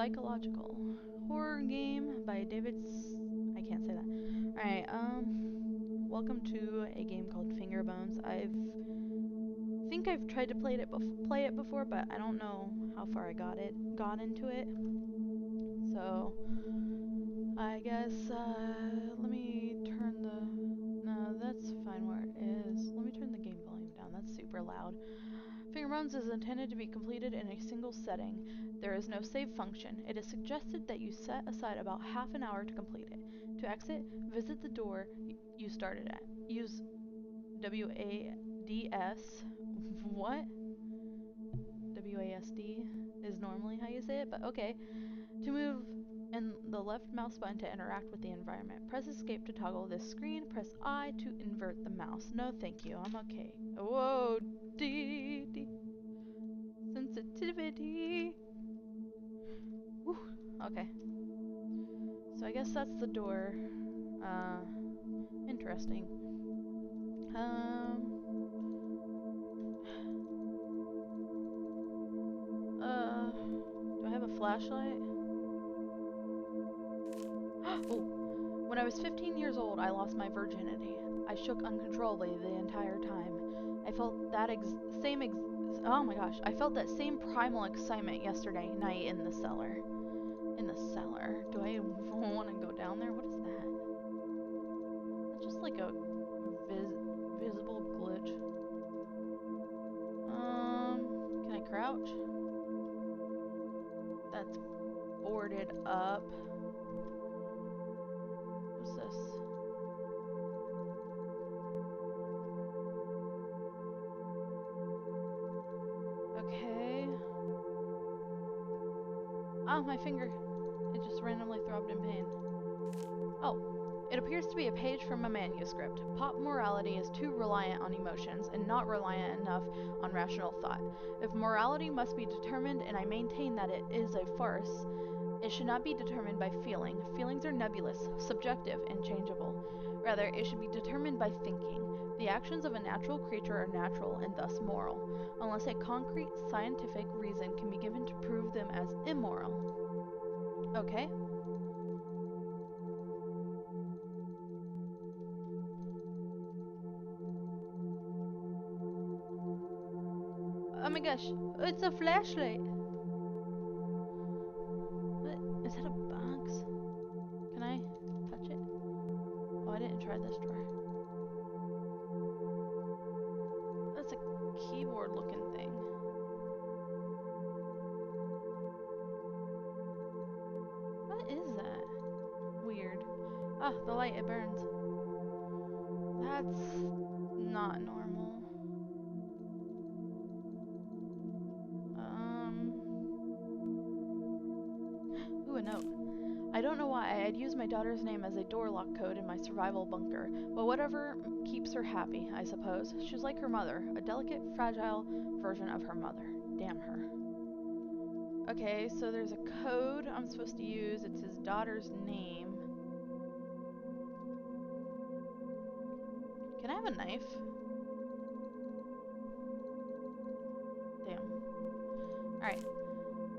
psychological horror game by I can't say that. Alright, welcome to a game called Fingerbones. Think I've tried to play it before, but I don't know how far I got into it. So, I guess, let me turn no, that's fine where it is. Let me turn the game volume down, that's super loud. Fingerbones is intended to be completed in a single setting. There is no save function. It is suggested that you set aside about half an hour to complete it. To exit, visit the door you started at. Use WADS. What? WASD is normally how you say it, but okay. To move and the left mouse button to interact with the environment. Press escape to toggle this screen. Press I to invert the mouse. No thank you, I'm okay. Whoa, D. Sensitivity. Whew. Okay. So I guess that's the door. Interesting. Do I have a flashlight? Oh, when I was 15 years old, I lost my virginity. I shook uncontrollably the entire time. I felt that oh my gosh, I felt that same primal excitement yesterday night in the cellar. In the cellar? Do I want to go down there? What is that? That's just like a visible glitch. Can I crouch? That's boarded up. What's this? Okay. Ah, my finger. It just randomly throbbed in pain. Oh, it appears to be a page from a manuscript. Pop morality is too reliant on emotions and not reliant enough on rational thought. If morality must be determined, and I maintain that it is a farce, it should not be determined by feeling. Feelings are nebulous, subjective, and changeable. Rather, it should be determined by thinking. The actions of a natural creature are natural and thus moral, unless a concrete scientific reason can be given to prove them as immoral. Okay. Oh my gosh, it's a flashlight! What? Is that a box? Can I touch it? Oh, I didn't try this drawer. That's a keyboard looking thing. What is that? Weird. Ah, the light, it burns. That's not normal. Ooh, a note. I don't know why I'd use my daughter's name as a door lock code in my survival bunker, but whatever keeps her happy, I suppose. She's like her mother, a delicate, fragile version of her mother. Damn her. Okay, so there's a code I'm supposed to use. It's his daughter's name. Can I have a knife? Damn. Alright.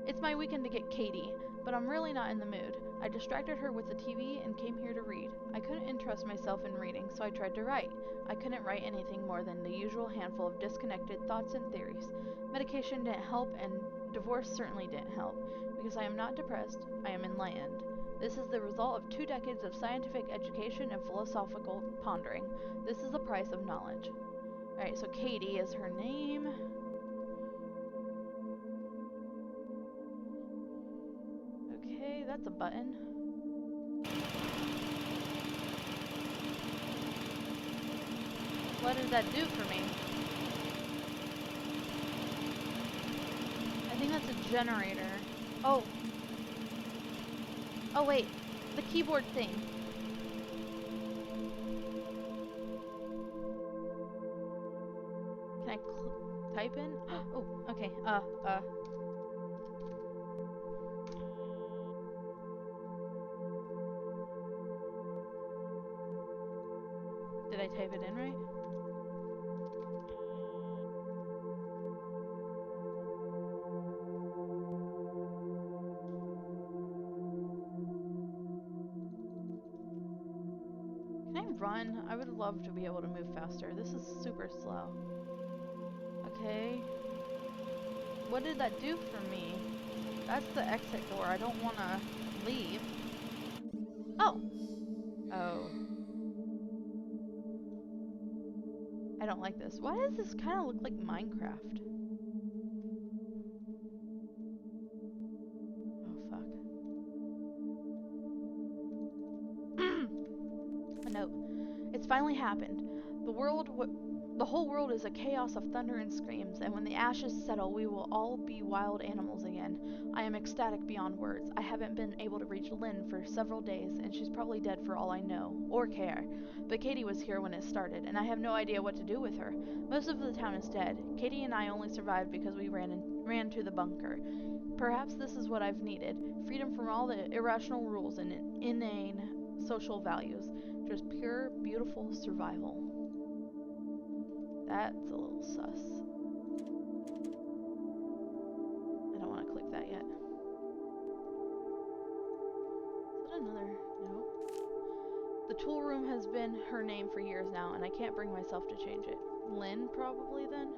It's my weekend to get Katie, but I'm really not in the mood. I distracted her with the TV and came here to read. I couldn't interest myself in reading, so I tried to write. I couldn't write anything more than the usual handful of disconnected thoughts and theories. Medication didn't help, and divorce certainly didn't help. Because I am not depressed, I am enlightened. This is the result of 2 decades of scientific education and philosophical pondering. This is the price of knowledge. Alright, so Katie is her name. Okay, that's a button. What does that do for me? I think that's a generator. Oh. Oh wait, the keyboard thing. Can I type in? Oh, okay. Did I type it in right? I run? I would love to be able to move faster. This is super slow. Okay. What did that do for me? That's the exit door. I don't want to leave. Oh. Oh. I don't like this. Why does this kind of look like Minecraft? Oh, fuck. A note. It's finally happened. The whole world is a chaos of thunder and screams, and when the ashes settle, we will all be wild animals again. I am ecstatic beyond words. I haven't been able to reach Lynn for several days, and she's probably dead for all I know, or care. But Katie was here when it started, and I have no idea what to do with her. Most of the town is dead. Katie and I only survived because we ran to the bunker. Perhaps this is what I've needed. Freedom from all the irrational rules and inane social values. Just pure, beautiful survival. That's a little sus. I don't want to click that yet. Is that another note? The tool room has been her name for years now, and I can't bring myself to change it. Lynn, probably, then?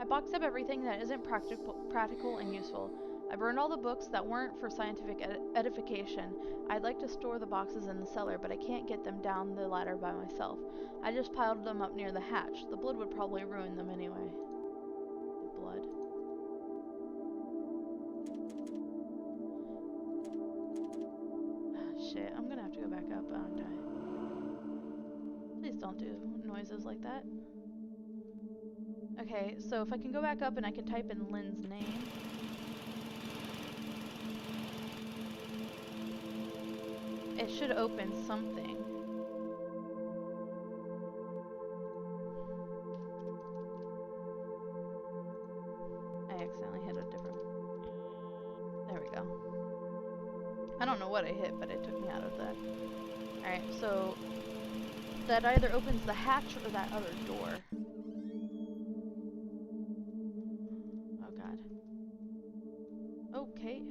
I boxed up everything that isn't practical and useful. I burned all the books that weren't for scientific edification. I'd like to store the boxes in the cellar, but I can't get them down the ladder by myself. I just piled them up near the hatch. The blood would probably ruin them anyway. The blood. Shit, I'm gonna have to go back up, aren't I? Please don't do noises like that. Okay, so if I can go back up and I can type in Lynn's name. It should open something. I accidentally hit a different... There we go. I don't know what I hit, but it took me out of that. Alright, so... that either opens the hatch or that other door. Oh god. Okay,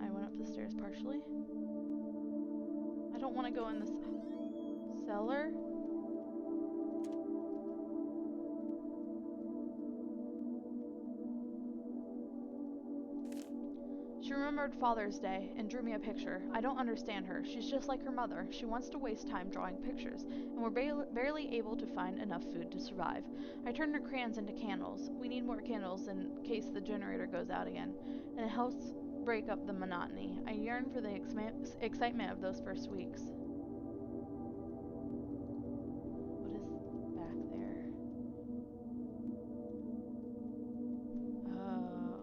I went up the stairs partially. I don't want to go in this cellar. She remembered Father's Day and drew me a picture. I don't understand her. She's just like her mother. She wants to waste time drawing pictures, and we're barely able to find enough food to survive. I turned her crayons into candles. We need more candles in case the generator goes out again, and it helps break up the monotony. I yearn for the excitement of those first weeks. What is back there? Oh,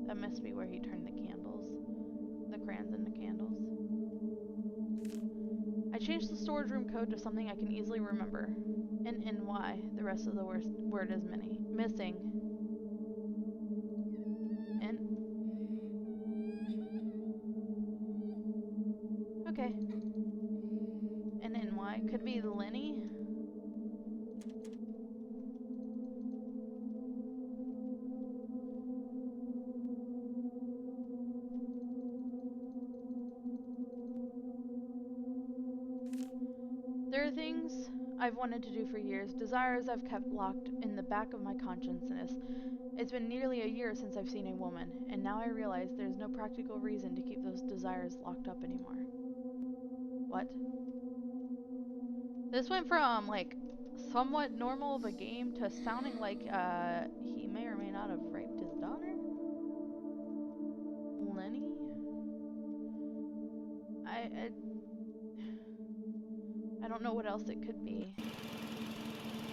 that must be where he turned the candles. The crayons into candles. I changed the storage room code to something I can easily remember. NNY. The rest of the word is missing. N. Okay. NNY. Could be Lenny. There are things I've wanted to do for years, desires I've kept locked in the back of my consciousness. It's been nearly a year since I've seen a woman, and now I realize there's no practical reason to keep those desires locked up anymore. What? This went from, like, somewhat normal of a game to sounding like, he may or may not have raped his daughter? Lenny? I don't know what else it could be.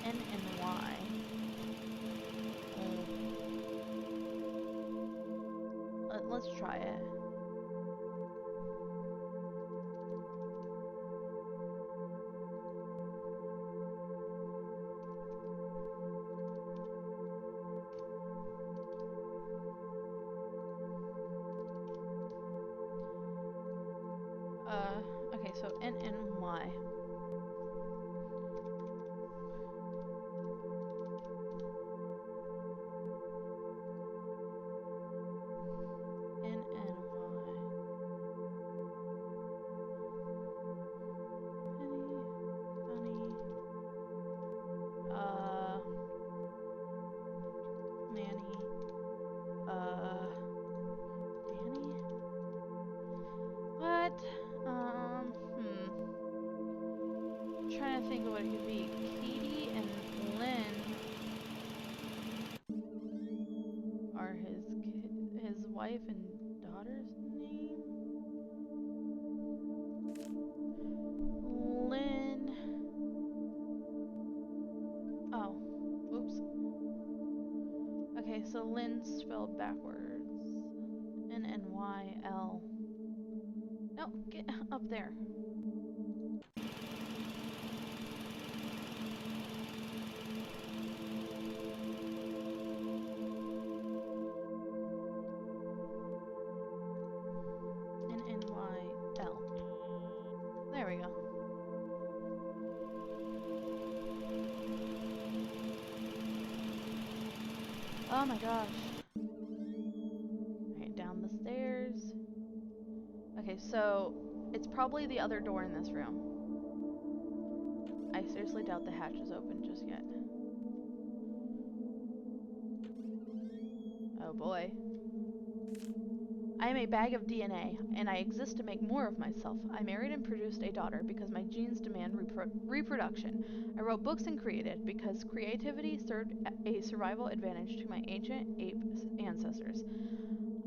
N and Y. Let's try it. Okay, so N and Y. trying to think of what it could be. Katie and Lynn are his wife and daughter's name. Lynn. Oh, oops. Okay, so Lynn spelled backwards. N-N-Y-L. No, get up there. N-N-Y-L. There we go. Oh my gosh. Alright, down the stairs. Okay, so it's probably the other door in this room. I seriously doubt the hatch is open just yet. Oh boy. I am a bag of DNA, and I exist to make more of myself. I married and produced a daughter because my genes demand reproduction. I wrote books and created because creativity served a survival advantage to my ancient ape ancestors.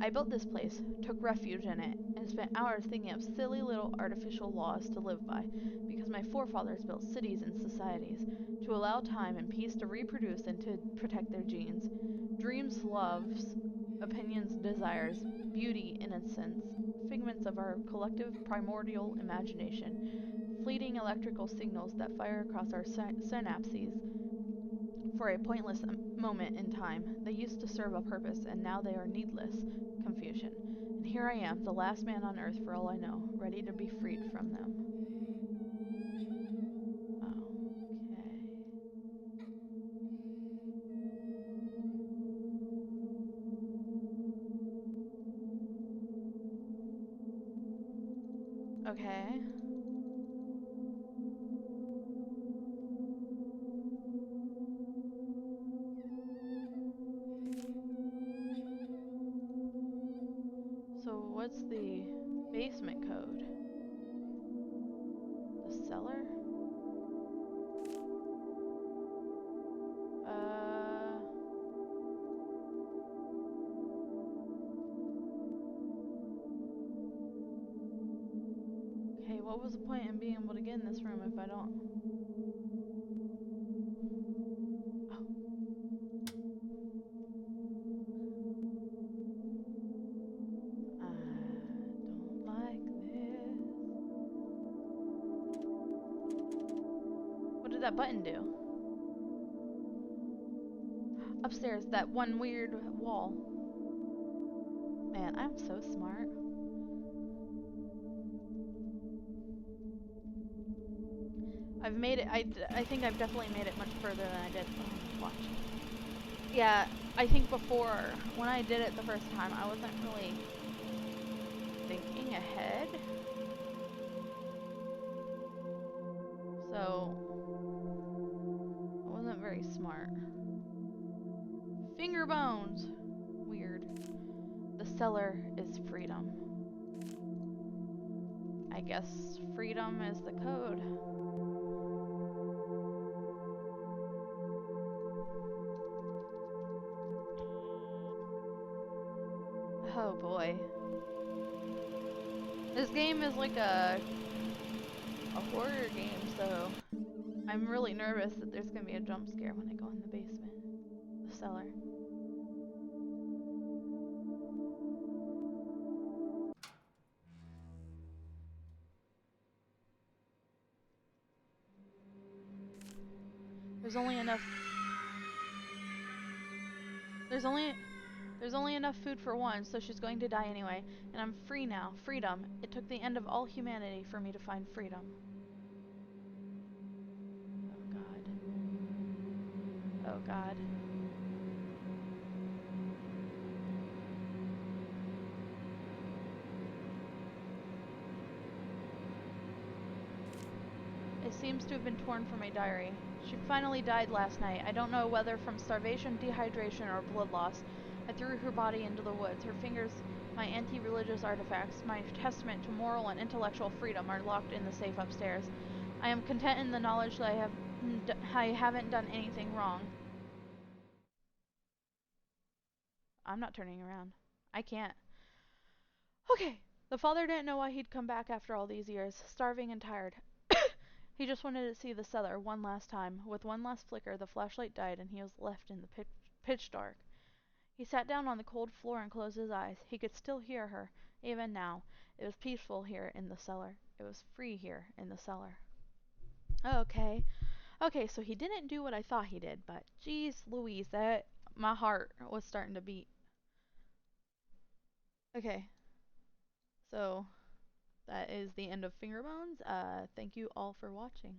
I built this place, took refuge in it, and spent hours thinking of silly little artificial laws to live by, because my forefathers built cities and societies to allow time and peace to reproduce and to protect their genes. Dreams, loves, opinions, desires, beauty, innocence, figments of our collective primordial imagination, fleeting electrical signals that fire across our synapses for a pointless moment in time. They used to serve a purpose, and now they are needless. Confusion. And here I am, the last man on earth for all I know, ready to be freed from them. Okay. Okay. So what's the basement code? The cellar? Okay, what was the point in being able to get in this room if I don't? Oh. I don't like this. What did that button do? Upstairs, that one weird wall. Man, I'm so smart. I've made it, I think I've definitely made it much further than I did. Oh, watch. Yeah, I think before, when I did it the first time, I wasn't really thinking ahead. So, I wasn't very smart. Fingerbones! Weird. The cellar is freedom. I guess freedom is the code. Oh boy. This game is like a horror game, so I'm really nervous that there's gonna be a jump scare when I go in the basement. The cellar. There's only enough food for one, so she's going to die anyway. And I'm free now. Freedom. It took the end of all humanity for me to find freedom. Oh god. Oh god. It seems to have been torn from a diary. She finally died last night. I don't know whether from starvation, dehydration, or blood loss. I threw her body into the woods. Her fingers, my anti-religious artifacts, my testament to moral and intellectual freedom, are locked in the safe upstairs. I am content in the knowledge that I haven't done anything wrong. I'm not turning around. I can't. Okay. The father didn't know why he'd come back after all these years, starving and tired. He just wanted to see the cellar one last time. With one last flicker, the flashlight died and he was left in the pitch dark. He sat down on the cold floor and closed his eyes. He could still hear her, even now. It was peaceful here in the cellar. It was free here in the cellar. Okay. Okay, so he didn't do what I thought he did, but geez Louise, that my heart was starting to beat. Okay. So that is the end of Fingerbones. Thank you all for watching.